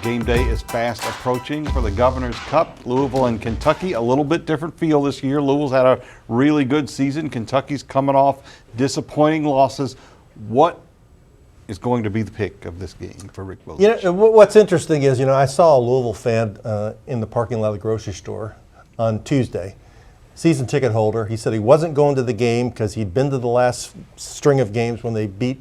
Game day is fast approaching for the Governor's Cup. Louisville and Kentucky, a little bit different feel this year. Louisville's had a really good season. Kentucky's coming off disappointing losses. What is going to be the pick of this game for Rick Bozich? You know, what's interesting is, I saw a Louisville fan in the parking lot of the grocery store on Tuesday, season ticket holder. He said he wasn't going to the game because he'd been to the last string of games when they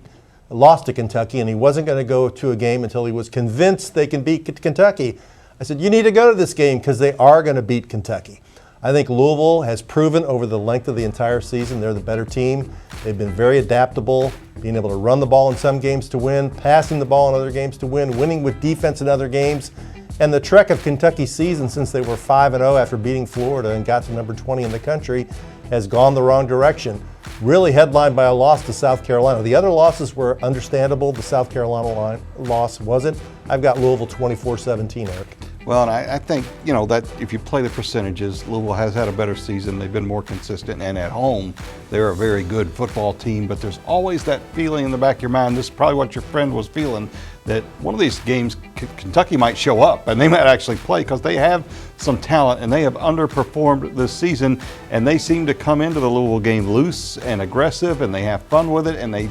lost to Kentucky, and he wasn't going to go to a game until he was convinced they can beat Kentucky. I said, you need to go to this game because they are going to beat Kentucky. I think Louisville has proven over the length of the entire season they're the better team. They've been very adaptable, being able to run the ball in some games to win, passing the ball in other games to win, winning with defense in other games. And the trek of Kentucky's season since they were 5-0 after beating Florida and got to number 20 in the country has gone the wrong direction. Really headlined by a loss to South Carolina. The other losses were understandable. The South Carolina loss wasn't. I've got Louisville 24-17, Eric. Well, and I think, that if you play the percentages, Louisville has had a better season. They've been more consistent, and at home, they're a very good football team. But there's always that feeling in the back of your mind, this is probably what your friend was feeling, that one of these games, Kentucky might show up, and they might actually play because they have some talent, and they have underperformed this season, and they seem to come into the Louisville game loose and aggressive, and they have fun with it, and they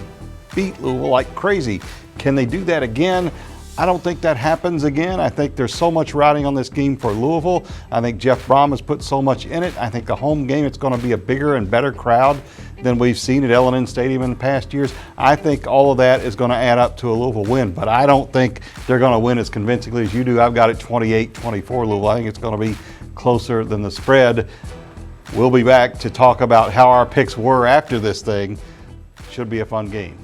beat Louisville like crazy. Can they do that again? I don't think that happens again. I think there's so much riding on this game for Louisville. I think Jeff Brom has put so much in it. I think the home game, it's going to be a bigger and better crowd than we've seen at L&N Stadium in the past years. I think all of that is going to add up to a Louisville win, but I don't think they're going to win as convincingly as you do. I've got it 28-24 Louisville. I think it's going to be closer than the spread. We'll be back to talk about how our picks were after this thing. Should be a fun game.